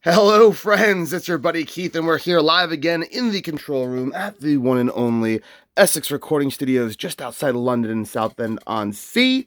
Hello, friends. It's your buddy Keith, and we're here live again in the control room at the one and only Essex Recording Studios, just outside of London in Southend-On-Sea,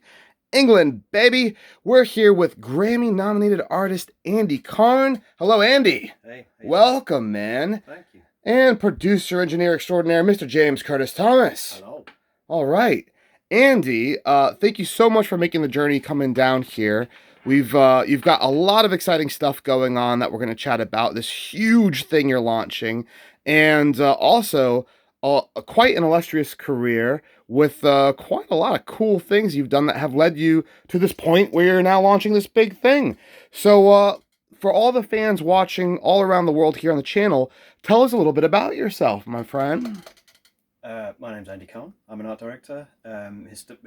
England, baby. We're here with Grammy-nominated artist Andy Carne. Hello, Andy. Hey, how you doing? Welcome, man. Thank you. And producer, engineer extraordinaire, Mr. James Curtis Thomas. Hello. All right, Andy. Thank you so much for making the journey coming down here. You've got a lot of exciting stuff going on that we're going to chat about. This huge thing you're launching, and also quite an illustrious career with quite a lot of cool things you've done that have led you to this point where you're now launching this big thing. So, for all the fans watching all around the world here on the channel, tell us a little bit about yourself, my friend. My name's Andy Carne. I'm an art director.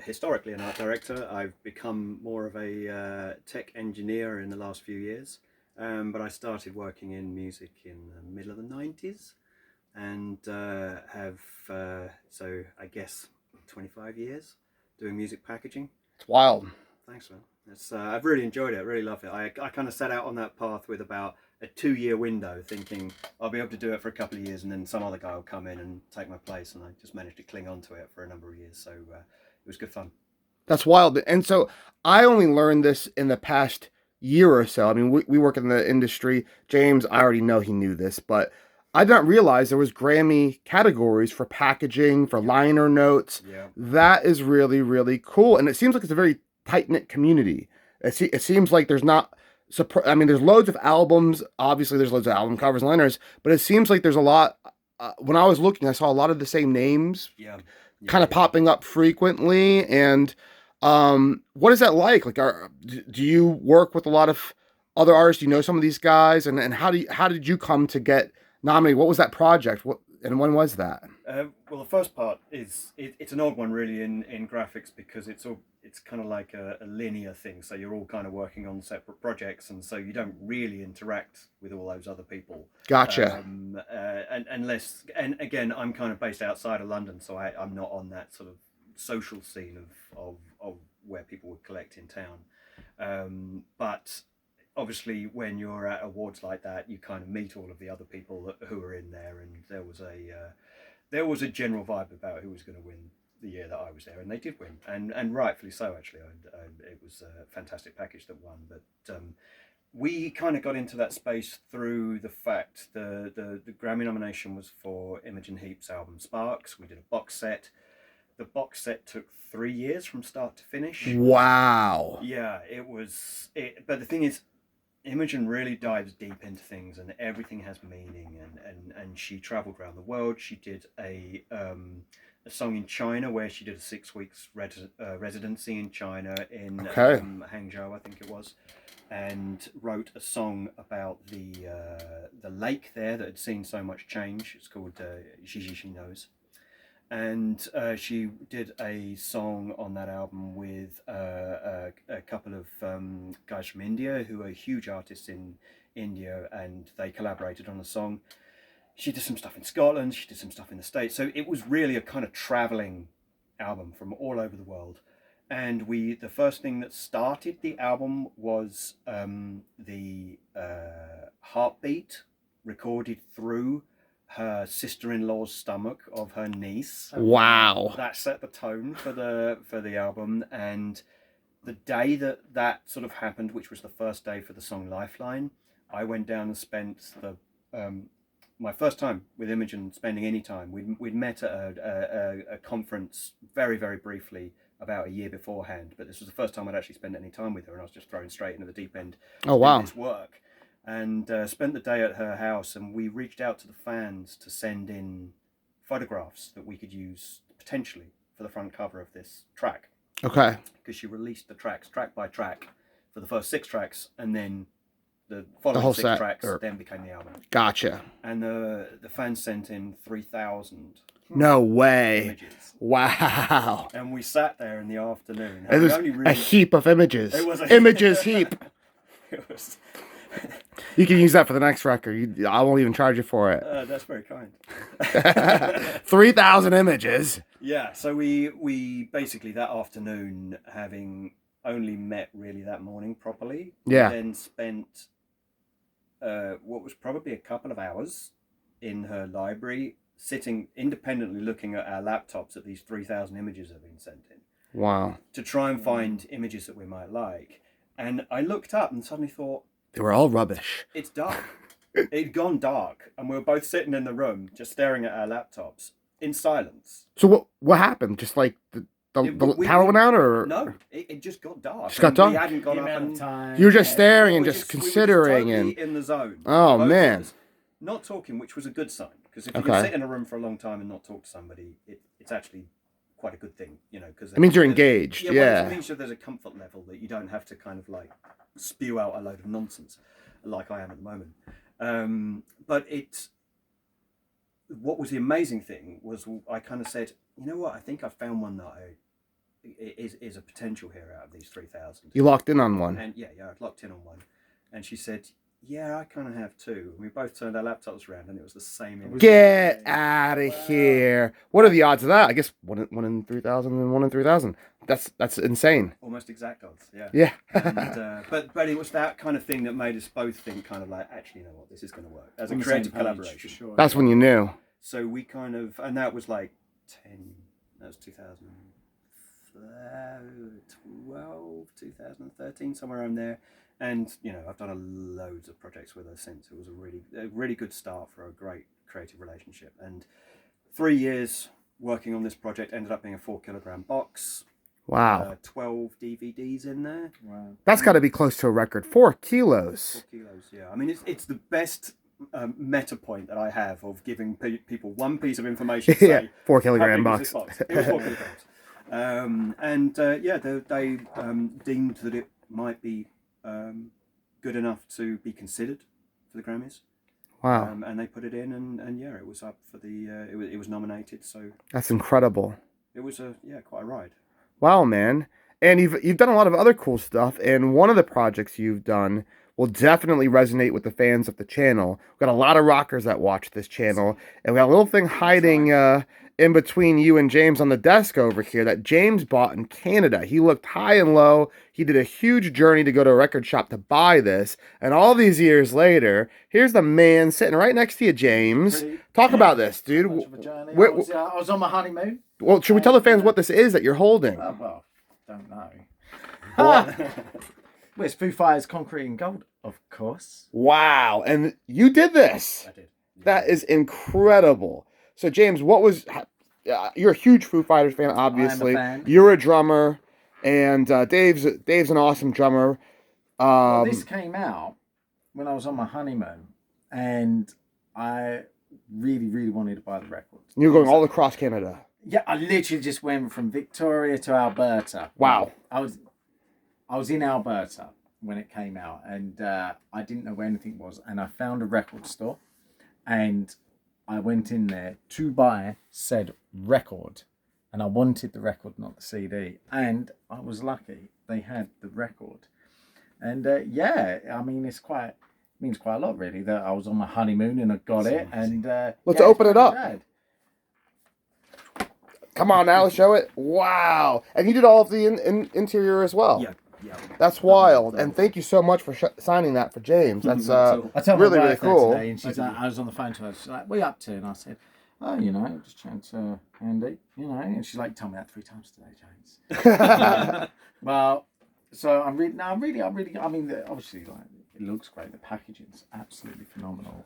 Historically an art director. I've become more of a tech engineer in the last few years. But I started working in music in the middle of the 90s and so I guess 25 years doing music packaging. It's wild. Thanks, man. I've really enjoyed it. I really love it. I kind of set out on that path with about a 2-year window, thinking I'll be able to do it for a couple of years, and then some other guy will come in and take my place. And I just managed to cling on to it for a number of years. So it was good fun. That's wild. And so I only learned this in the past year or so. I mean, we work in the industry. James, I already know he knew this, but I did not realize there was Grammy categories for packaging, for liner notes. Yeah. That is really, really cool. And it seems like it's a very tight-knit community. It seems like there's not... I mean, there's loads of albums. Obviously, there's loads of album covers and liners, but it seems like there's a lot. When I was looking, I saw a lot of the same names, kind of popping up frequently. And what is that like? Like, do you work with a lot of other artists? Do you know some of these guys? And how did you come to get nominated? What was that project? And when was that? Well, the first part is it's an odd one really in graphics, because it's kind of like a linear thing. So you're all kind of working on separate projects, and so you don't really interact with all those other people. Gotcha. And again, I'm kind of based outside of London, so I'm not on that sort of social scene of where people would collect in town. But obviously when you're at awards like that, you kind of meet all of the other people who are in there, and there was a general vibe about who was going to win the year that I was there, and they did win, and rightfully so actually. It was a fantastic package that won, but we kind of got into that space through the fact the Grammy nomination was for Imogen Heap's album Sparks. We did a box set. The box set took 3 years from start to finish. Wow. Yeah, but the thing is, Imogen really dives deep into things, and everything has meaning, and she traveled around the world. She did a song in China where she did a 6 weeks residency in China in Hangzhou, I think it was, and wrote a song about the lake there that had seen so much change. It's called She Knows. And she did a song on that album with a couple of guys from India who are huge artists in India, and they collaborated on a song. She did some stuff in Scotland, she did some stuff in the States. So it was really a kind of traveling album from all over the world. And the first thing that started the album was the heartbeat recorded through her sister-in-law's stomach of her niece. Wow. That set the tone for the album. And the day that sort of happened, which was the first day for the song Lifeline, I went down and spent my first time with Imogen, spending any time. We'd met at a conference very, very briefly about a year beforehand, but this was the first time I'd actually spent any time with her, and I was just thrown straight into the deep end. Oh, wow. This work. And spent the day at her house, and we reached out to the fans to send in photographs that we could use potentially for the front cover of this track. Okay. Because she released the tracks track by track for the first 6 tracks, and then the following 6 tracks then became the album. Gotcha. And the fans sent in 3,000. No way. Images. Wow. And we sat there in the afternoon. It was a heap of images. It was images heap. It was. You can use that for the next record. I won't even charge you for it. That's very kind. 3,000 images. Yeah, so we basically that afternoon, having only met really that morning properly, yeah, then spent what was probably a couple of hours in her library, sitting independently looking at our laptops at these 3,000 images that have been sent in. Wow. To try and find images that we might like. And I looked up and suddenly thought, They were all rubbish. it's dark. It'd gone dark, and we were both sitting in the room just staring at our laptops in silence. So what happened? Just like the power went out, or no? It just got dark. Just got dark. We hadn't got up and time. You were just staring and we just considering we were just and totally in the zone. Oh man, not talking, which was a good sign, because if you can sit in a room for a long time and not talk to somebody, it's actually quite a good thing, you know. Because it means you're engaged. Yeah, well, it means that there's a comfort level that you don't have to kind of like spew out a load of nonsense, like I am at the moment. But what was the amazing thing was I kind of said, you know what, I think I found one that is a potential here out of these 3,000. You locked in on one. And yeah, I locked in on one. And she said, yeah, I kind of have too. And we both turned our laptops around and it was the same image. Get out of here. What are the odds of that? I guess one in 3,000 and 1 in 3,000. That's insane. Almost exact odds, yeah. Yeah. And, but it was that kind of thing that made us both think kind of like, actually, you know what, this is going to work. As a creative collaboration. For sure. That's when you knew. So we kind of, and that was like 2012, 2013, somewhere around there. And, you know, I've done loads of projects with her since. It was a really good start for a great creative relationship. And 3 years working on this project ended up being a 4-kilogram box. Wow. 12 DVDs in there. Wow. That's got to be close to a record. 4 kilos. 4 kilos, yeah. I mean, it's the best meta point that I have of giving people one piece of information. Yeah, Say, 4-kilogram box. It was 4 kilograms. They deemed that it might be good enough to be considered for the Grammys. Wow. And they put it in, and yeah, it was up for the. It was nominated, so that's incredible. It was quite a ride. Wow, man. And you've done a lot of other cool stuff, and one of the projects you've done will definitely resonate with the fans of the channel. We've got a lot of rockers that watch this channel, and we got a little thing hiding in between you and James on the desk over here that James bought in Canada. He looked high and low. He did a huge journey to go to a record shop to buy this, and all these years later, here's the man sitting right next to you, James. Talk about this, dude. I was on my honeymoon. Well, should we tell the fans what this is that you're holding? Well, don't know. Well, it's Foo Fighters, Concrete and Gold, of course. Wow, and you did this. I did. Yeah. That is incredible. So, James, what was... you're a huge Foo Fighters fan, obviously. I am a fan. You're a drummer, and Dave's an awesome drummer. Well, this came out when I was on my honeymoon, and I really, really wanted to buy the record. You're going all across Canada. Yeah, I literally just went from Victoria to Alberta. Wow. I was in Alberta when it came out, and I didn't know where anything was, and I found a record store, and I went in there to buy said record, and I wanted the record, not the CD, and I was lucky they had the record, and I mean it means quite a lot really that I was on my honeymoon and I got it, and let's open it up. Rad. Come on now, show it. Wow, and you did all of the interior as well. Yeah. That's wild, and thank you so much for signing that for James. That's I told really, my really wife that cool. today, and she's like, I was on the phone to her. She's like, "What are you up to?" And I said, "Oh, you know, just chatting to Andy, you know." And she's like, "Tell me that 3 times today, James." Well, so I mean, obviously, like, it looks great. The packaging's absolutely phenomenal.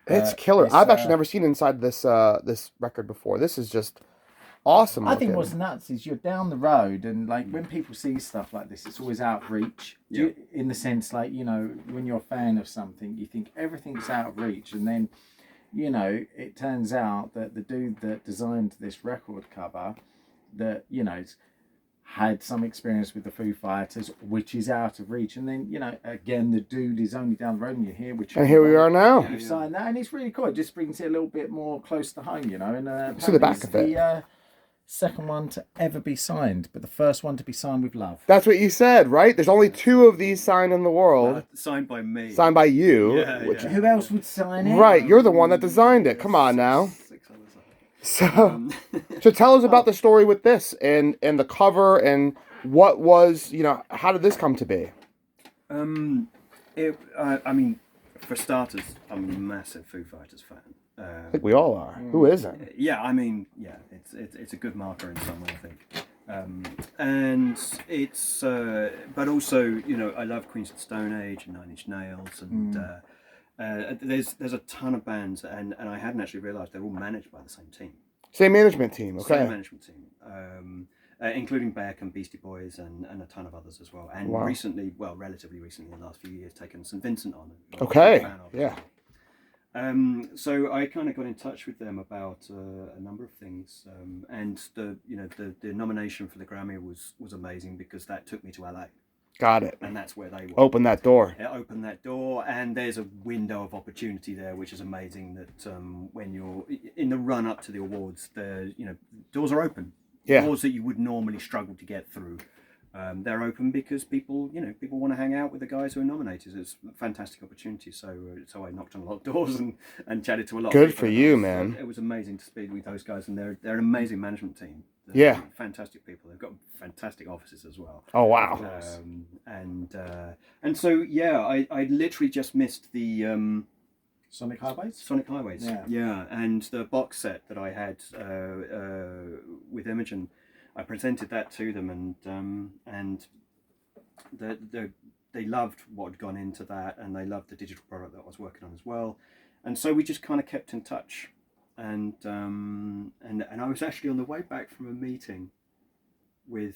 It's killer. I've actually never seen inside this this record before. This is just awesome. I think what's nuts is you're down the road, and like when people see stuff like this, it's always out of reach. In the sense, like, you know, when you're a fan of something, you think everything's out of reach, and then, you know, it turns out that the dude that designed this record cover, that, you know, had some experience with the Foo Fighters, which is out of reach, and then, you know, again, the dude is only down the road, and you're here, and here we are now. You've signed that, and it's really cool. It just brings it a little bit more close to home, you know. And see the back of it. The second one to ever be signed, but the first one to be signed with love. That's what you said, right? There's only 2 of these signed in the world. Signed by me. Signed by you. Yeah, which, Who else would sign it? Right, you're the one that designed it. Come on now. 6 others. So tell us about the story with this and the cover and what was, you know, how did this come to be? I mean, For starters, I'm a massive Foo Fighters fan. I think we all are. Who isn't? Yeah, I mean, yeah, it's a good marker in some way, I think. And it's, but also, you know, I love Queens of the Stone Age and Nine Inch Nails, and there's a ton of bands, and I hadn't actually realised they're all managed by the same team. Same management team. Okay. Same management team. Including Beck and Beastie Boys and a ton of others as well. And recently, well, relatively recently, in the last few years, taken St. Vincent on. Okay. Yeah. So I kind of got in touch with them about a number of things, and the nomination for the Grammy was amazing because that took me to LA. Got it. And that's where they were. Open that door. It opened that door, and there's a window of opportunity there, which is amazing. That when you're in the run up to the awards, doors are open. Yeah. Doors that you would normally struggle to get through. They're open because people want to hang out with the guys who are nominated. It's a fantastic opportunity. So I knocked on a lot of doors and chatted to a lot of people. Good for you, man. It was amazing to speak with those guys, and they're an amazing management team. Yeah. Fantastic people. They've got fantastic offices as well. Oh, wow. And so, yeah, I literally just missed the... Sonic Highways? Sonic Highways, yeah. And the box set that I had with Imogen, I presented that to them, and they loved what had gone into that, and they loved the digital product that I was working on as well. And so we just kind of kept in touch. And I was actually on the way back from a meeting with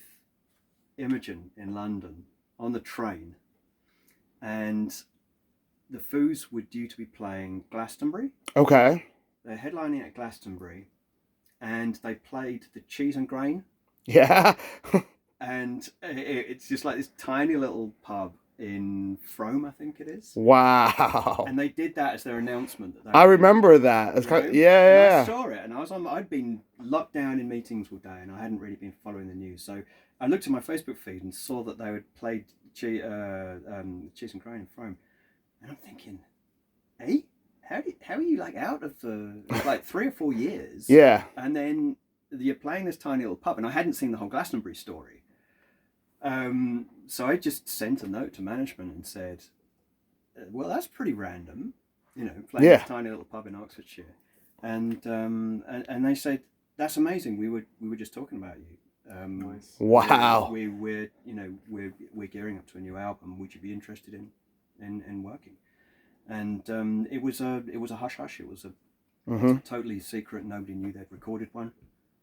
Imogen in London on the train, and the Foos were due to be playing Glastonbury. Okay. They're headlining at Glastonbury, and they played the Cheese and Grain. Yeah. And it's just like this tiny little pub in Frome, I think it is. Wow. And they did that as their announcement. I remember that. It's kind of, yeah. I saw it, and I'd been locked down in meetings all day, and I hadn't really been following the news. So I looked at my Facebook feed and saw that they had played Cheese and Grain in Frome. And I'm thinking, hey, how are you like out of the like 3 or 4 years? Yeah. And then you're playing this tiny little pub, and I hadn't seen the whole Glastonbury story. So I just sent a note to management and said, well, that's pretty random, playing this tiny little pub in Oxfordshire. And they said, that's amazing. We were just talking about you. Nice. Wow. We're gearing up to a new album. Would you be interested in working? And it was a hush hush. It was a totally secret. Nobody knew they'd recorded one.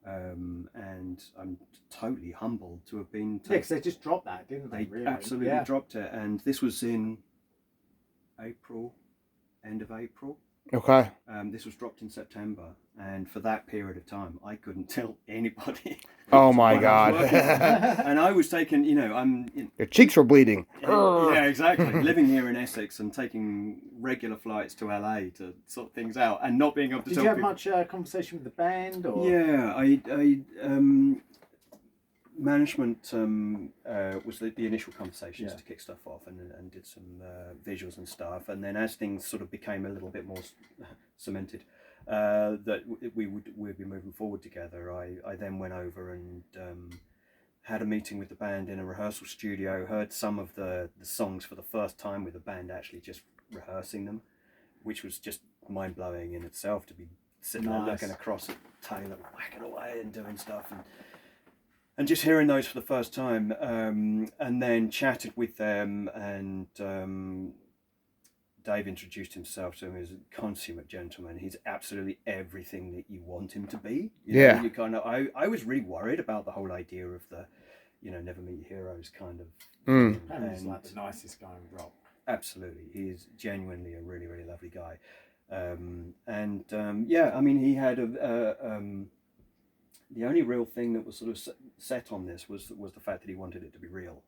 And I'm totally humbled to have been. Yeah, because they just dropped that, didn't they? They absolutely dropped it, and this was in April, end of April. Okay. This was dropped in September, and for that period of time, I couldn't tell anybody. Oh my God! And I was taking, your cheeks were bleeding. Yeah, exactly. Living here in Essex and taking regular flights to LA to sort things out, and not being able to. Did you have much conversation with the band? Or? Yeah, I management was the initial conversations to kick stuff off, and did some visuals and stuff, and then as things sort of became a little bit more cemented, that we'd be moving forward together, I then went over and had a meeting with the band in a rehearsal studio, heard some of the songs for the first time with the band actually just rehearsing them, which was just mind-blowing in itself, to be sitting there looking across at Taylor whacking away and doing stuff, and just hearing those for the first time, and then chatted with them, and Dave introduced himself to him as a consummate gentleman. He's absolutely everything that you want him to be. You kind of, I was really worried about the whole idea of the, never meet your heroes kind of. And he's like the nicest guy in rock. Absolutely, he's genuinely a really, really lovely guy. He had the only real thing that was sort of set on this was the fact that he wanted it to be real.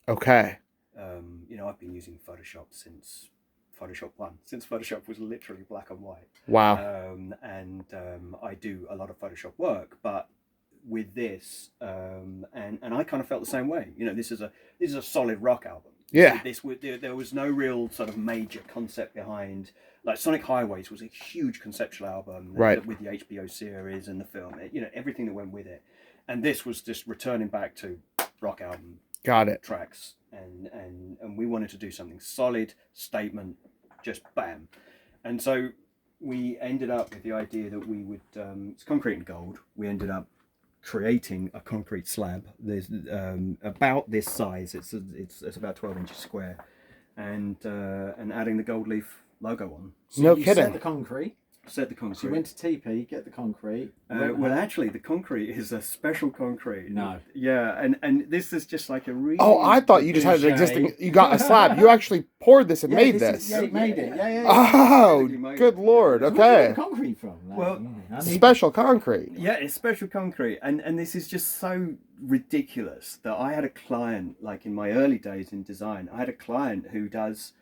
Okay. I've been using Photoshop since Photoshop 1, since Photoshop was literally black and white. Wow. I do a lot of Photoshop work, but with this, and I kind of felt the same way. This is a solid rock album. Yeah. There was no real sort of major concept behind. Like Sonic Highways was a huge conceptual album, right, with the HBO series and the film, everything that went with it. And this was just returning back to rock album. Got it. Tracks, and we wanted to do something solid, statement, just bam. And so we ended up with the idea that we would, it's concrete and gold. We ended up creating a concrete slab. There's about this size. It's about 12 inches square, and adding the gold leaf logo on. So No you kidding. set the concrete. Set the concrete. So you went to TP, get the concrete. Well, actually, the concrete is a special concrete. No. Yeah, and this is just like a really. Oh, I thought you just had an Bougie. existing. You got a slab. You actually poured this and made this. Yeah, you made it. Yeah. Oh, Basically made good it. lord. So where did you Okay. get the concrete from? Like, Well, I need- Special concrete. Yeah, it's special concrete, and this is just so ridiculous that I had a client, like in my early days in design, I had a client who does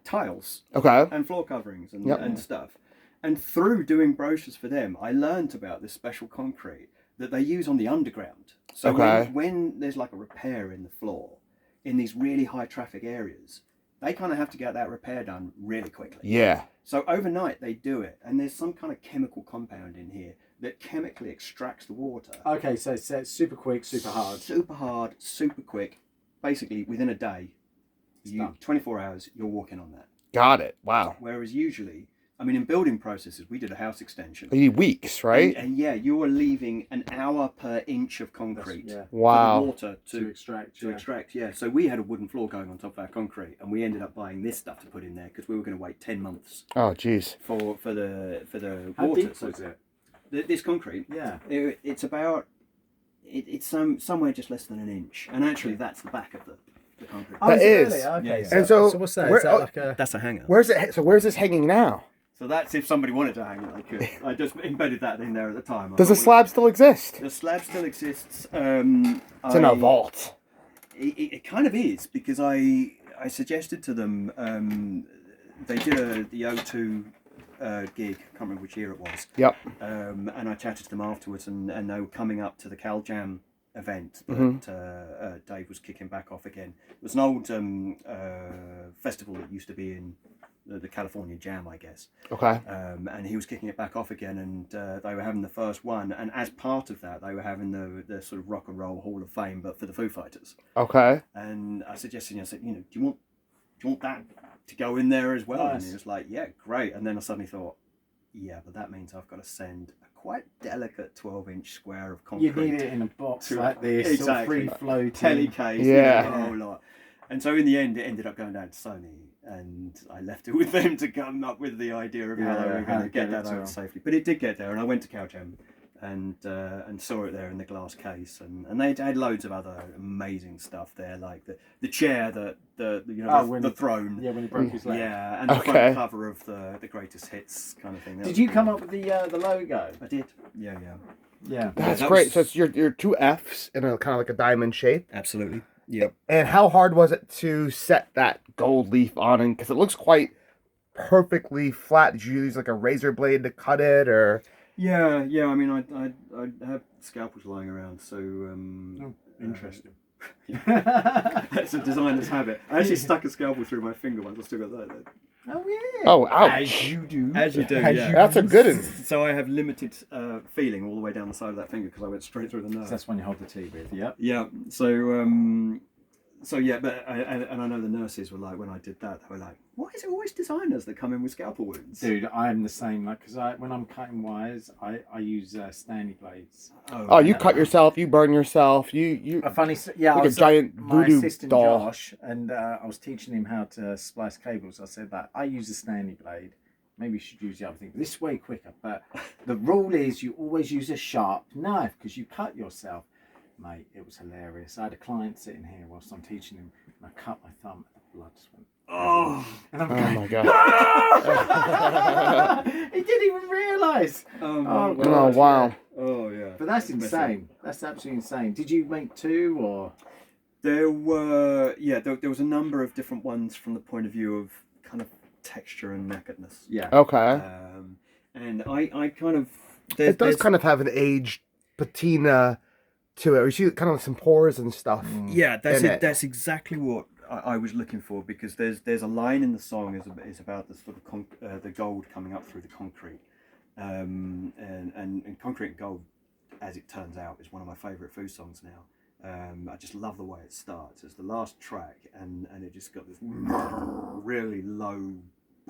tiles Okay. and floor coverings and, Yep. and stuff. And through doing brochures for them, I learned about this special concrete that they use on the underground. So Okay. when there's like a repair in the floor in these really high traffic areas, they kind of have to get that repair done really quickly. Yeah. So overnight they do it, and there's some kind of chemical compound in here that chemically extracts the water. Okay, so it's super quick, super hard. Super hard, super quick. Basically, within a day, done. 24 hours, you're walking on that. Got it. Wow. Whereas usually, I mean, in building processes, we did a house extension. You need weeks, right? And yeah, you were leaving an hour per inch of concrete Yeah. Wow. for the water To extract. to yeah. extract. Yeah, so we had a wooden floor going on top of our concrete, and we ended up buying this stuff to put in there because we were going to wait 10 months Oh, jeez. for the How water. deep So was it? this concrete, Yeah. it's about it's somewhere just less than an inch, and actually that's the back of the concrete. Oh, That is it is. really? Okay. Yeah. And so, what's that? where- Is that oh, like a? That's a hanger. Where's it? So where's this hanging now? So that's if somebody wanted to hang it, they could. I just embedded that in there at the time. Does the slab still exist? The slab still exists. It's in a vault. It kind of is, because I suggested to them, they did the O2 gig, I can't remember which year it was, Yep. and I chatted to them afterwards, and they were coming up to the Cal Jam event that Mm-hmm. Dave was kicking back off again. It was an old festival that used to be in the California Jam, I guess. Okay. And he was kicking it back off again, and they were having the first one, and as part of that they were having the sort of Rock and Roll Hall of Fame, but for the Foo Fighters. Okay. And I suggested, I said, do you want that to go in there as well? Nice. And he was like, yeah, great. And then I suddenly thought, yeah, but that means I've got to send a quite delicate 12-inch square of concrete. You need it in a box to- like this, exactly. free floating. Telecase, Yeah. a whole lot. And so in the end, it ended up going down to Sony, and I left it with them to come up with the idea of how they were going to get that out safely. But it did get there, and I went to Coucham and saw it there in the glass case, and they had loads of other amazing stuff there, like the chair, the throne. Yeah, when he broke his leg. Yeah, and the Okay. front cover of the greatest hits kind of thing. That Did was you cool. come up with the logo? I did. Yeah. Yeah. That's that great. was- So it's your two F's in a kind of like a diamond shape. Absolutely. Yep. And how hard was it to set that gold leaf on? And because it looks quite perfectly flat. Did you use like a razor blade to cut it, or? Yeah. I mean, I have scalpels lying around, so Interesting. That's a designer's habit. I actually stuck a scalpel through my finger once. I still got that. Oh yeah. Oh, ouch. As you do. As you do, As yeah. you That's a good one. So I have limited feeling all the way down the side of that finger because I went straight through the nerve. That's when you hold the tea with. Yep. Yeah. So yeah, but I know the nurses were like, when I did that, they were like, "Why is it always designers that come in with scalpel wounds?" Dude, I'm the same. Like, because when I'm cutting wires, I use Stanley blades. Oh, you cut yourself. You burn yourself. You. A funny, yeah. Like I a was, giant my voodoo assistant doll. Josh, and I was teaching him how to splice cables. I said that I use a Stanley blade. Maybe you should use the other thing. This is way quicker. But the rule is you always use a sharp knife because you cut yourself. Mate, it was hilarious. I had a client sitting here whilst I'm teaching him, and I cut my thumb, and the blood just went. Oh, And I'm Oh going, my god. he didn't even realise. oh, my Oh, God. Oh wow. Yeah. Oh yeah. But that's Messy. insane. That's absolutely insane. Did you make two or? There were there was a number of different ones from the point of view of kind of texture and knackeredness. Yeah. Okay. And I kind of It does kind of have an aged patina to it. You see kind of like some pores and stuff. yeah, that's in it. it. That's exactly what I was looking for, because there's a line in the song is about the sort of the gold coming up through the concrete, and concrete and gold, as it turns out, is one of my favourite Foo songs now. I just love the way it starts. It's the last track, and it just got this really low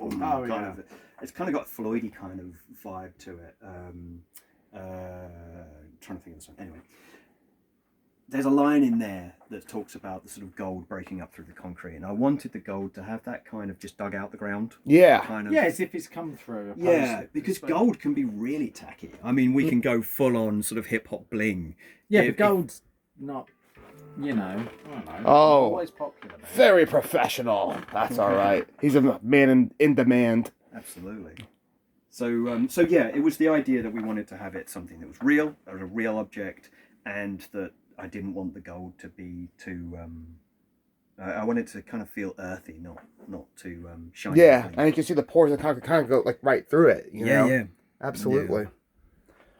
boom, Oh, kind yeah. of. It's kind of got a Floydy kind of vibe to it. Trying to think of the song. Anyway, there's a line in there that talks about the sort of gold breaking up through the concrete, and I wanted the gold to have that kind of just dug out the ground. Yeah. Kind of. Yeah, as if it's come through. Yeah, because gold can be really tacky. I mean, we can go full on sort of hip hop bling. Yeah, but gold's not, you know, I don't know. Oh. Always popular. Man. Very professional. That's all right. He's a man in demand. Absolutely. So yeah, it was the idea that we wanted to have it something that was real, a real object, and that I didn't want the gold to be too. I wanted to kind of feel earthy, not too shiny. Yeah, and you can see the pores of the concrete kind of go like right through it. You know? Yeah. Absolutely.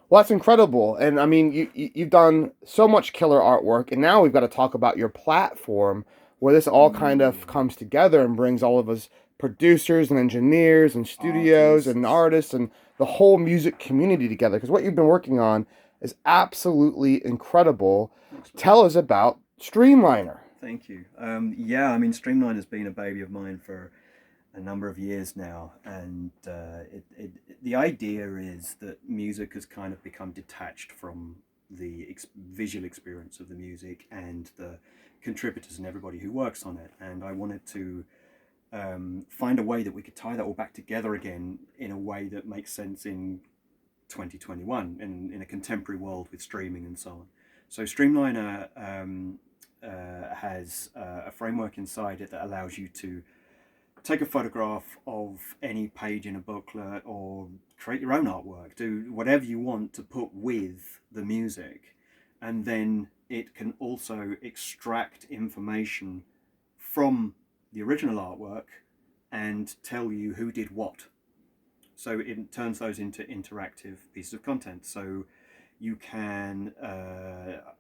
Well, that's incredible. And I mean, you've done so much killer artwork, and now we've got to talk about your platform where this all kind of comes together and brings all of us producers and engineers and studios and artists and the whole music community together. Because what you've been working on is absolutely incredible. Tell us about Streemliner. Thank you. Yeah, I mean, Streemliner has been a baby of mine for a number of years now, and the idea is that music has kind of become detached from the visual experience of the music and the contributors and everybody who works on it, and I wanted to find a way that we could tie that all back together again in a way that makes sense in 2021 in a contemporary world with streaming and so on. So Streemliner has a framework inside it that allows you to take a photograph of any page in a booklet or create your own artwork, do whatever you want to put with the music, and then it can also extract information from the original artwork and tell you who did what. So it turns those into interactive pieces of content. So you can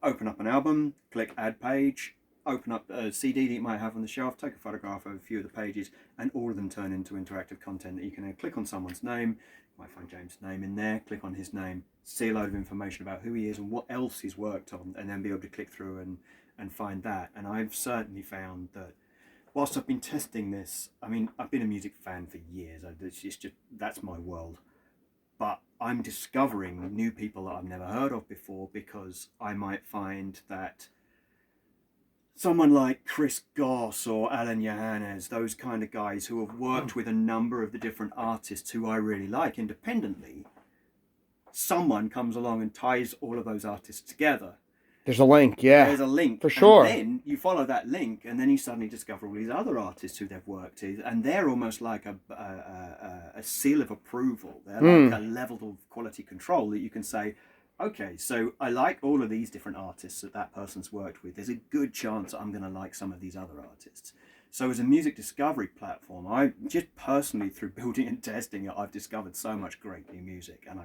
open up an album, click add page, open up a CD that you might have on the shelf, take a photograph of a few of the pages, and all of them turn into interactive content that you can then click on someone's name. You might find James' name in there, click on his name, see a load of information about who he is and what else he's worked on, and then be able to click through and find that. And I've certainly found that whilst I've been testing this, I mean, I've been a music fan for years. It's just that's my world. But I'm discovering new people that I've never heard of before, because I might find that someone like Chris Goss or Alan Johannes, those kind of guys who have worked with a number of the different artists who I really like independently, someone comes along and ties all of those artists together. There's a link, yeah. There's a link. For sure. And then you follow that link, and then you suddenly discover all these other artists who they've worked with, and they're almost like a seal of approval. They're like a level of quality control that you can say, okay, so I like all of these different artists that person's worked with. There's a good chance I'm going to like some of these other artists. So as a music discovery platform, I just personally, through building and testing it, I've discovered so much great new music, and I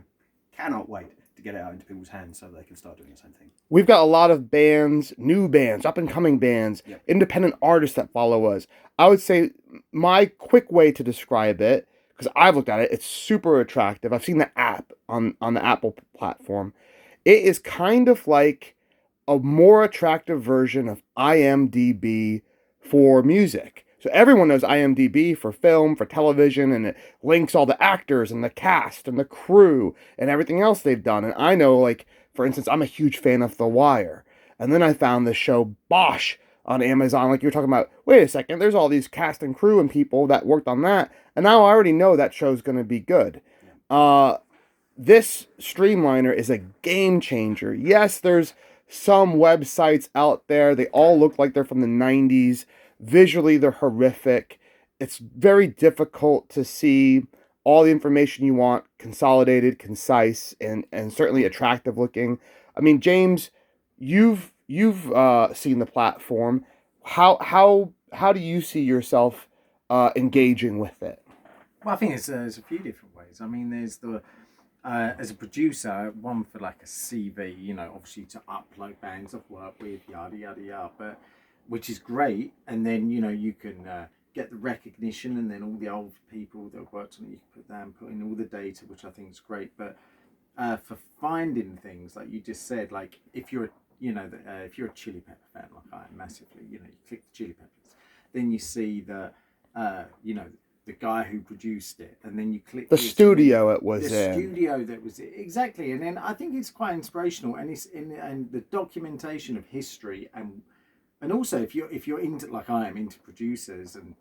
cannot wait to get it out into people's hands so they can start doing the same thing. We've got a lot of bands, new bands, up and coming bands, independent artists that follow us. I would say my quick way to describe it, because I've looked at it, it's super attractive. I've seen the app on the Apple platform. It is kind of like a more attractive version of IMDb for music. So everyone knows IMDb for film, for television, and it links all the actors and the cast and the crew and everything else they've done. And I know, like, for instance, I'm a huge fan of The Wire. And then I found the show Bosch on Amazon, like you were talking about. Wait a second, there's all these cast and crew and people that worked on that. And now I already know that show's going to be good. This Streemliner is a game changer. Yes, there's some websites out there. They all look like they're from the 90s. Visually, they're horrific. It's very difficult to see all the information you want, consolidated, concise, and certainly attractive looking. I mean, James, you've seen the platform. How do you see yourself engaging with it? Well, I think there's a few different ways. I mean, there's the as a producer, one for like a CV, you know, obviously to upload bands I've worked with, yada yada yada, but which is great. And then, you know, you can get the recognition, and then all the old people that have worked on it, you can put down, put in all the data, which I think is great. But for finding things, like you just said, like if you're, you know, if you're a Chili Pepper fan, like I am massively, you know, you click the Chili Peppers, then you see the, you know, the guy who produced it, and then you click The here to studio it was the in. studio that was exactly. And then I think it's quite inspirational, and it's in and the documentation of history, and also if you're into, like I am, into producers, and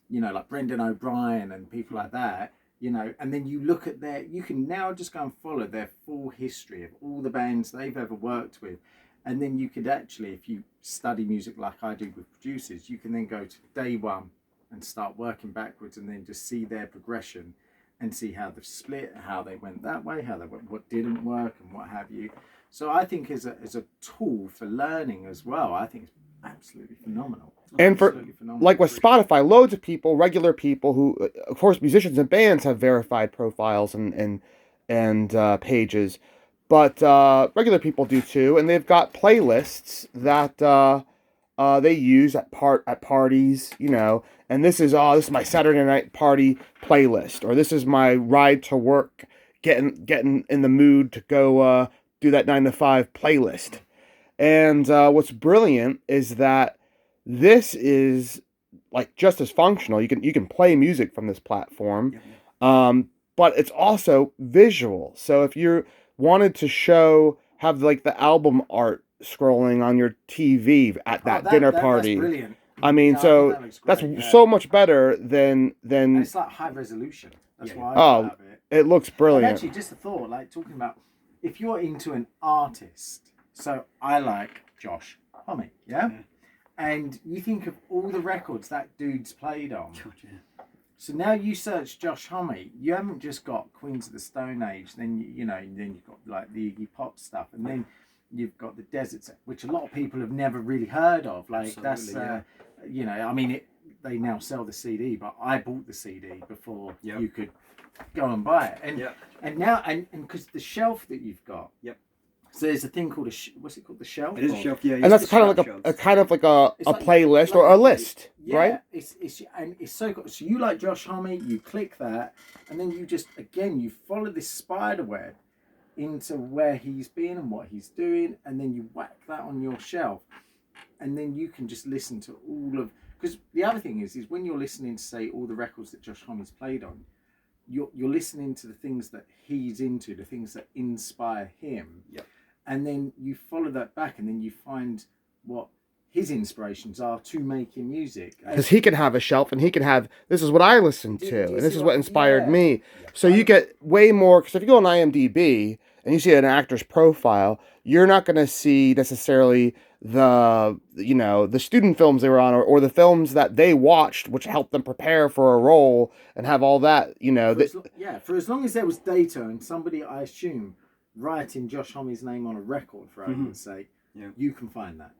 you know, like Brendan O'Brien and people like that, you know, and then you look at you can now just go and follow their full history of all the bands they've ever worked with. And then you could actually, if you study music like I do with producers, you can then go to day one and start working backwards, and then just see their progression and see how they've split, how they went that way, how they went, what didn't work, and what have you. So I think as a tool for learning as well, I think it's absolutely phenomenal. And for like with Spotify, loads of people, regular people who, of course, musicians and bands have verified profiles and pages, but regular people do too, and they've got playlists that they use at parties, you know. And this is my Saturday night party playlist, or this is my ride to work, getting in the mood to go do that 9 to 5 playlist. And what's brilliant is that this is like just as functional. You can play music from this platform, but it's also visual. So if you wanted to have like the album art scrolling on your TV at that dinner party, that's brilliant. I mean, Yeah, so I think that's so much better than. And it's like high resolution. That's why I love it. It looks brilliant. And actually, just a thought, like talking about if you're into an artist. So I like Josh Homme, yeah? And you think of all the records that dude's played on. So now you search Josh Homme, you haven't just got Queens of the Stone Age, then then you've got like the Iggy Pop stuff, and then you've got the Deserts, which a lot of people have never really heard of. Like Absolutely, I mean, they now sell the CD, but I bought the CD before you could go and buy it, and now because the shelf that you've got. So there's a thing called what's it called? The shelf. It is a shelf, yeah. And that's kind of like a playlist or a list, right? It's so cool. So you like Josh Homme, you click that, and then you just you follow this spider web into where he's been and what he's doing, and then you whack that on your shelf, and then you can just listen to all of. Because the other thing is when you're listening to, say, all the records that Josh Homme's played on, you're listening to the things that he's into, the things that inspire him. And then you follow that back, and then you find what his inspirations are to making music. Because he can have a shelf, and he can have, this is what I listened to, and this is what inspired me. So you get way more, because if you go on IMDb and you see an actor's profile, you're not going to see necessarily the student films they were on, or the films that they watched, which helped them prepare for a role and have all that, For as long as there was data and somebody, I assume, writing Josh Homme's name on a record, for argument's sake, you can find that.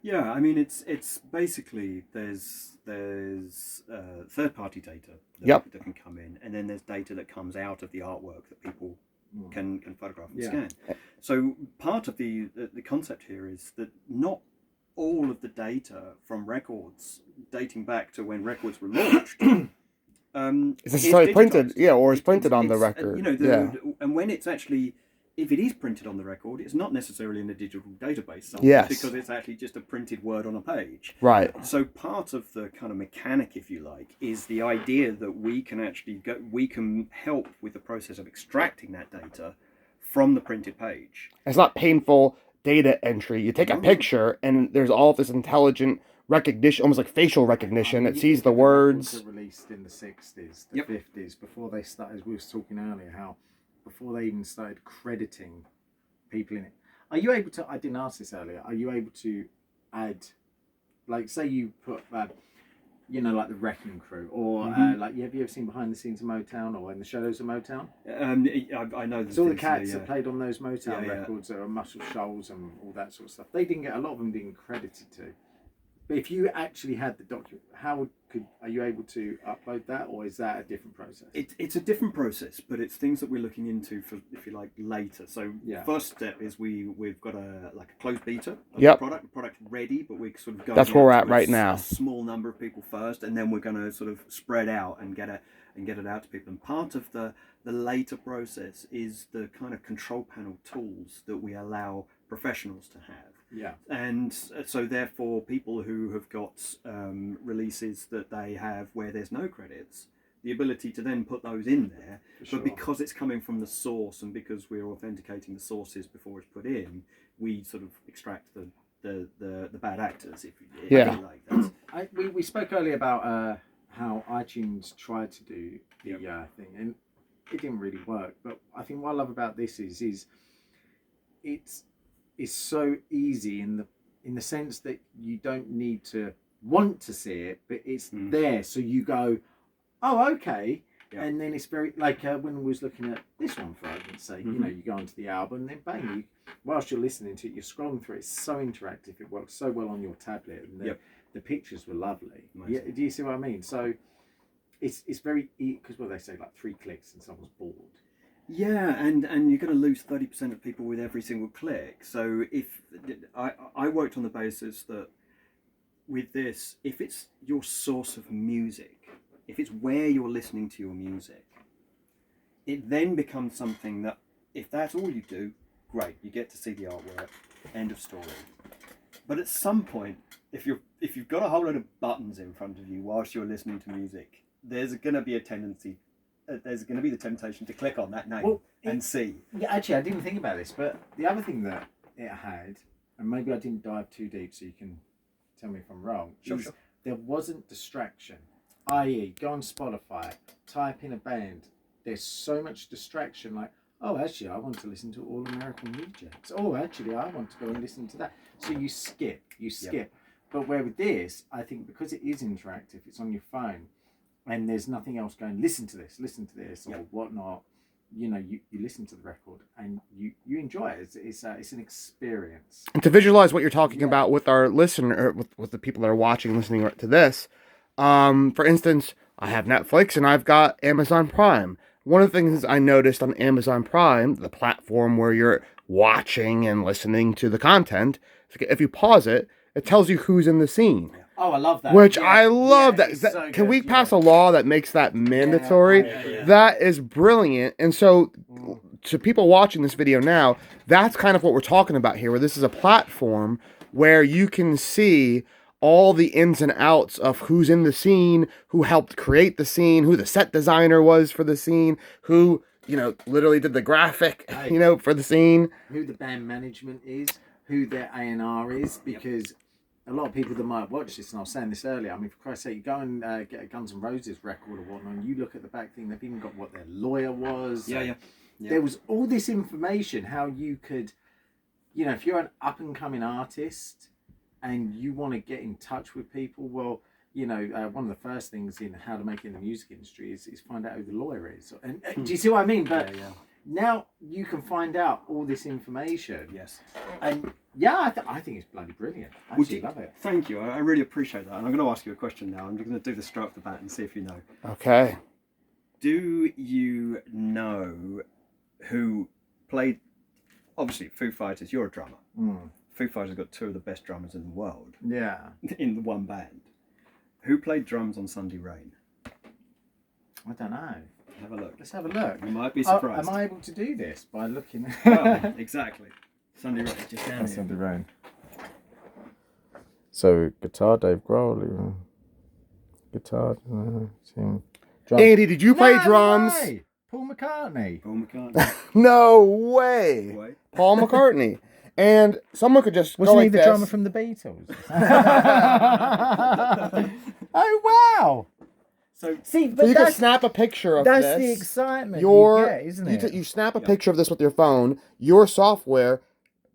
Yeah, I mean, it's basically there's third-party data that can come in, and then there's data that comes out of the artwork that people can photograph and scan. So part of the concept here is that not all of the data from records dating back to when records were launched is necessarily printed, or is printed on the record. And when it's actually, if it is printed on the record, it's not necessarily in a digital database somewhere, because it's actually just a printed word on a page. Right. So part of the kind of mechanic, if you like, is the idea that we can actually we can help with the process of extracting that data from the printed page. It's not painful data entry. You take a picture, and there's all this intelligent recognition, almost like facial recognition. It sees the words. Were released in the 60s, the 50s, before they started, as we were talking earlier, how before they even started crediting people in it. Are you able to, I didn't ask this earlier, are you able to add, like, say you put, like the Wrecking Crew, or have you ever seen Behind the Scenes of Motown, or In the Shadows of Motown? I know. So all the cats that played on those Motown records are Muscle Shoals and all that sort of stuff. They didn't get, a lot of them didn't credited to. But if you actually had the document, are you able to upload that, or is that a different process? It's a different process, but it's things that we're looking into for, if you like, later. So first step is we've got a closed beta of the product. The product's ready, but we're sort of going. That's where we're at right now. A small number of people first, and then we're going to sort of spread out and get it out to people. And part of the later process is the kind of control panel tools that we allow professionals to have. Yeah. And so therefore people who have got releases that they have where there's no credits, the ability to then put those in there. Sure. But because it's coming from the source, and because we're authenticating the sources before it's put in, we sort of extract the bad actors, if you like that. We spoke earlier about how iTunes tried to do the thing, and it didn't really work. But I think what I love about this is it's so easy in the sense that you don't need to want to see it, but it's there, so you go, oh, okay. Yeah. And then it's very like when we was looking at this one, for argument's sake, you know, you go onto the album, and then bang, whilst you're listening to it, you're scrolling through it. It's so interactive. It works so well on your tablet, and the pictures were lovely. Nice. Yeah, do you see what I mean? So it's very, because what they say, like 3 clicks and someone's bored. Yeah, and you're going to lose 30% of people with every single click. So if I worked on the basis that with this, if it's your source of music, if it's where you're listening to your music, it then becomes something that, if that's all you do, great, you get to see the artwork, end of story. But at some point, if you've got a whole load of buttons in front of you whilst you're listening to music, there's going to be a tendency, there's going to be the temptation to click on that name and see. Yeah, actually, I didn't think about this, but the other thing that it had, and maybe I didn't dive too deep, so you can tell me if I'm wrong, sure. There wasn't distraction. I.e., go on Spotify, type in a band. There's so much distraction, like, oh, actually, I want to listen to All American Rejects. Oh, actually, I want to go and listen to that. So you skip. Yep. But where with this, I think because it is interactive, it's on your phone, and there's nothing else going, listen to this, or whatnot. You know, you listen to the record and you enjoy it. It's an experience. And to visualize what you're talking about with our listener, with the people that are watching, listening to this, for instance, I have Netflix and I've got Amazon Prime. One of the things I noticed on Amazon Prime, the platform where you're watching and listening to the content, if you pause it, it tells you who's in the scene. Oh, I love that. Which I love that. So can we pass a law that makes that mandatory? That is brilliant. And so to people watching this video now, that's kind of what we're talking about here, where this is a platform where you can see all the ins and outs of who's in the scene, who helped create the scene, who the set designer was for the scene, who, literally did the graphic, for the scene. Who the band management is, who their A&R is, because a lot of people that might watch this, and I was saying this earlier, I mean, for Christ's sake, you go and get a Guns N' Roses record or whatnot, and you look at the back thing, they've even got what their lawyer was. Yeah. There was all this information, how you could, if you're an up-and-coming artist and you want to get in touch with people, well, one of the first things in how to make it in the music industry is find out who the lawyer is. And do you see what I mean? But now you can find out all this information. Yes. And I think it's bloody brilliant. I actually love it. Thank you. I really appreciate that. And I'm going to ask you a question now. I'm going to do the straight off the bat and see if you know. Okay. Do you know who played, obviously, Foo Fighters? You're a drummer. Foo Fighters got 2 of the best drummers in the world. Yeah. In the one band. Who played drums on Sunday Rain? I don't know. Have a look. Let's have a look. You might be surprised. Am I able to do this by looking? Well, exactly. Sunday Rain, just down here. Sunday Rain. So guitar, Dave Grohl. Guitar, sing. Drum. Andy, did you play drums? Way. Paul McCartney. No way. Paul McCartney. And someone could just Wasn't go he like the this. drummer from the Beatles? Oh wow! So you can snap a picture of this. That's the excitement you get, isn't it? You snap a picture of this with your phone. Your software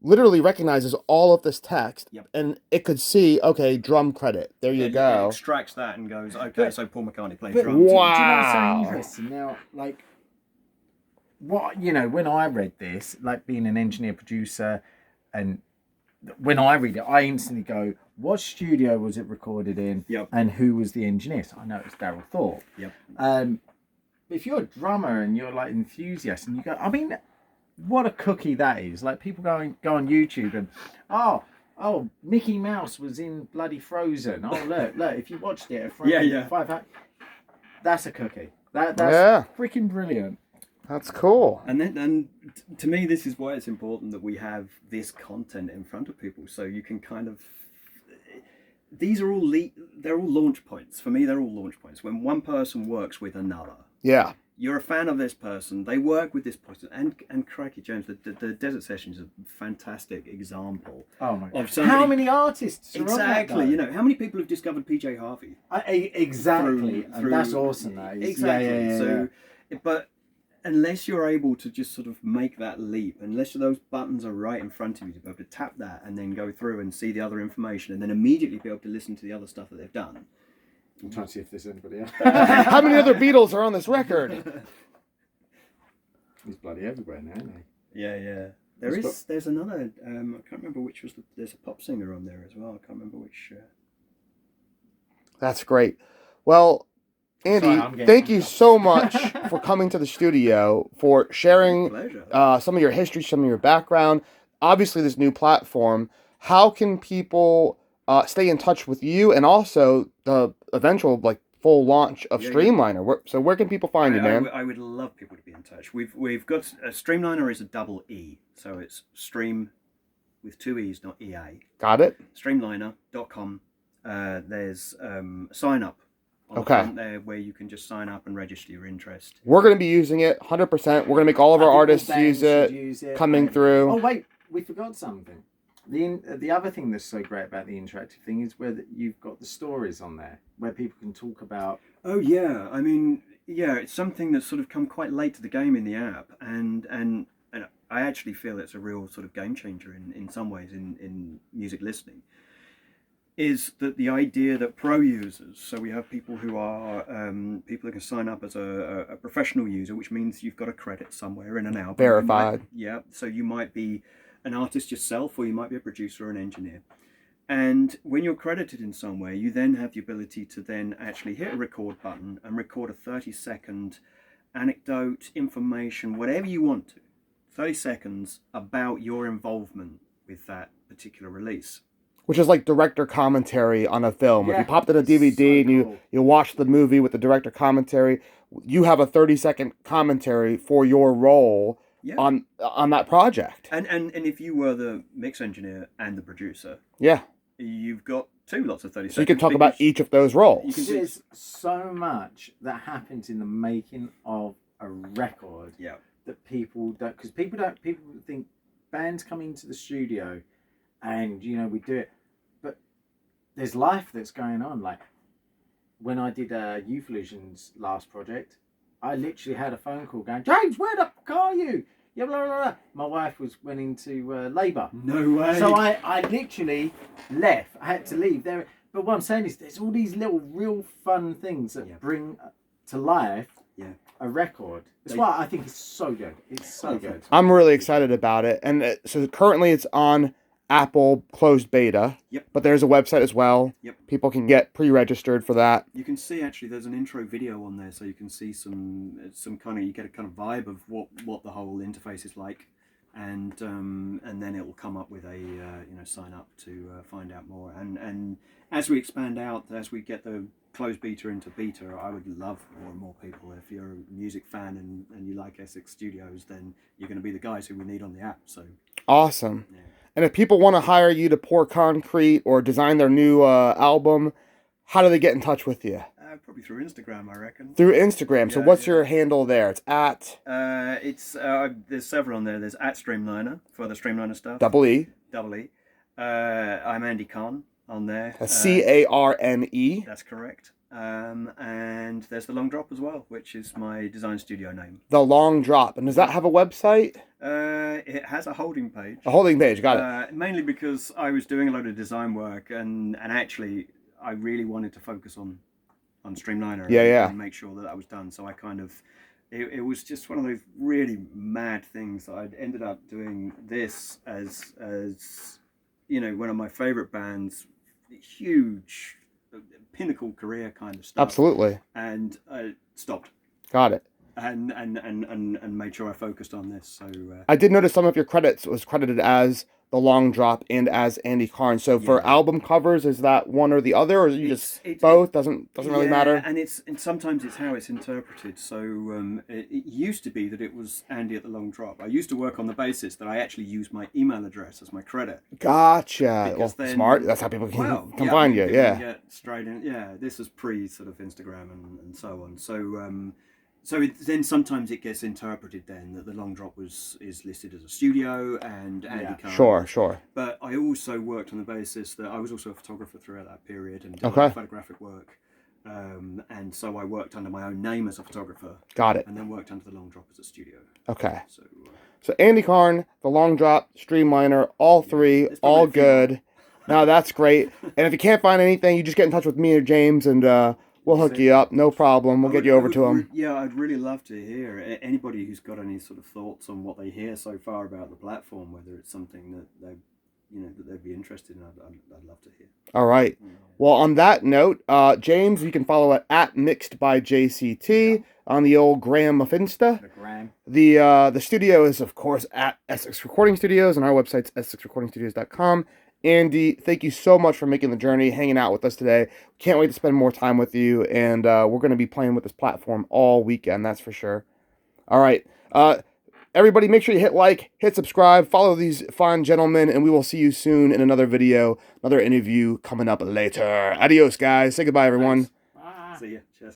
literally recognizes all of this text, and it could see, okay, drum credit. There you go. It extracts that and goes, okay, so Paul McCartney played drums. Wow. Do you know what's so interesting? Now, like, when I read this, like being an engineer producer, and when I read it, I instantly go, what studio was it recorded in? And who was the engineer? So I know it's Daryl Thorpe. If you're a drummer and you're like enthusiast and you go, I mean, what a cookie that is. Like people go on YouTube and, oh, Mickey Mouse was in bloody Frozen. Oh, look, if you watched it, that's a cookie. That's freaking brilliant. That's cool. And to me, this is why it's important that we have this content in front of people, so you can kind of these are all they're all launch points for me. They're all launch points when one person works with another. Yeah. You're a fan of this person. They work with this person, and crikey, James, the Desert Sessions is a fantastic example. Oh my god! Of somebody, how many artists? Are exactly. On that, You know, how many people have discovered PJ Harvey? Exactly. And that's awesome. That is. Exactly. Yeah. So, but unless you're able to just sort of make that leap, unless those buttons are right in front of you to be able to tap that and then go through and see the other information, and then immediately be able to listen to the other stuff that they've done. I'm trying to see if there's anybody else. How many other Beatles are on this record? He's bloody everywhere now, isn't he? Yeah. There's another. I can't remember which was. There's a pop singer on there as well. I can't remember which. That's great. Well, Andy, thank you so much for coming to the studio, for sharing some of your history, some of your background. Obviously, this new platform. How can people stay in touch with you, and also the eventual full launch of Streemliner? So where can people find you, man? I would love people to be in touch. We've got Streemliner is a double E, so it's Stream with two E's, not EA. Got it. Streemliner.com. There's sign up on the front there where you can just sign up and register your interest. We're going to be using it 100%. We're going to make all of our artists use it coming through. Oh wait, we forgot something. The other thing that's so great about the interactive thing is where you've got the stories on there where people can talk about. Oh yeah, I mean, yeah, it's something that's sort of come quite late to the game in the app, and I actually feel it's a real sort of game changer in some ways in music listening. Is that the idea that pro users, so we have people who are people who can sign up as a professional user, which means you've got a credit somewhere in an album. Verified. So you might be an artist yourself, or you might be a producer or an engineer. And when you're credited in some way, you then have the ability to then actually hit a record button and record a 30-second anecdote, information, whatever you want to, 30 seconds about your involvement with that particular release. Which is like director commentary on a film. If you popped in a DVD and you watch the movie with the director commentary, you have a 30-second commentary for your role on that project. And if you were the mix engineer and the producer, you've got lots of 30 seconds. So you can talk about each of those roles. There's so much that happens in the making of a record that people don't, because people think bands come into the studio and we do it, but there's life that's going on. Like when I did Eupholysion's last project, I literally had a phone call going, James, where the fuck are you? Yeah, blah, blah, blah. My wife went into labour. No way. So I literally left. I had to leave there. But what I'm saying is there's all these little real fun things that bring to life a record. That's why I think it's so good. It's so good. I'm really excited about it. And so currently it's on Apple closed beta. But there's a website as well. People can get pre-registered for that. You can see actually there's an intro video on there, so you can see some kind of, you get a kind of vibe of what the whole interface is like, and then it will come up with a sign up to find out more. And as we expand out, as we get the closed beta into beta, I would love more and more people. If you're a music fan and you like Essex Studios, then you're going to be the guys who we need on the app. So awesome. And if people want to hire you to pour concrete or design their new album, how do they get in touch with you? Probably through Instagram, I reckon. Through Instagram. So what's your handle there? It's at... there's several on there. There's at Streemliner for the Streemliner stuff. Double E. I'm Andy Carne on there. Carne. That's correct. And there's the Long Drop as well, which is my design studio name. The Long Drop. And does that have a website? It has a holding page. A holding page, got it. Mainly because I was doing a load of design work, and actually I really wanted to focus on Streemliner and make sure that was done. So I kind of, it was just one of those really mad things that I'd ended up doing this as one of my favorite bands, huge pinnacle career kind of stuff. Absolutely. And I stopped. Got it. And made sure I focused on this. So I did notice some of your credits was credited as The Long Drop and as Andy Carne. So for Yeah. album covers, is that one or the other, or is you just It's- both? Doesn't really matter. And sometimes it's how it's interpreted. So it used to be that it was Andy at the Long Drop. I used to work on the basis that I actually used my email address as my credit. Gotcha. Because Well, then- smart. That's how people can, Well, can find you. people Yeah. Get straight in. Yeah, this was pre sort of Instagram and so on. So then sometimes it gets interpreted then that the Long Drop is listed as a studio and Andy Carne. Sure. But I also worked on the basis that I was also a photographer throughout that period and did Okay. photographic work. And so I worked under my own name as a photographer. Got it. And then worked under the Long Drop as a studio. Okay. So Andy Carne, The Long Drop, Streemliner, all three, There's probably all a few good. No, that's great. And if you can't find anything, you just get in touch with me or James, and we'll hook you up. No problem. We'll get you over to him. Yeah, I'd really love to hear anybody who's got any sort of thoughts on what they hear so far about the platform, whether it's something that they'd be interested in. I'd love to hear. All right. Well, on that note, James, you can follow it at Mixed by JCT on the old Gram of Insta. The studio is, of course, at Essex Recording Studios, and our website's essexrecordingstudios.com. Andy, thank you so much for making the journey, hanging out with us today. Can't wait to spend more time with you, and we're going to be playing with this platform all weekend, that's for sure. All right. Everybody, make sure you hit like, hit subscribe, follow these fine gentlemen, and we will see you soon in another video, another interview coming up later. Adios, guys. Say goodbye, everyone. Thanks. See ya. Cheers.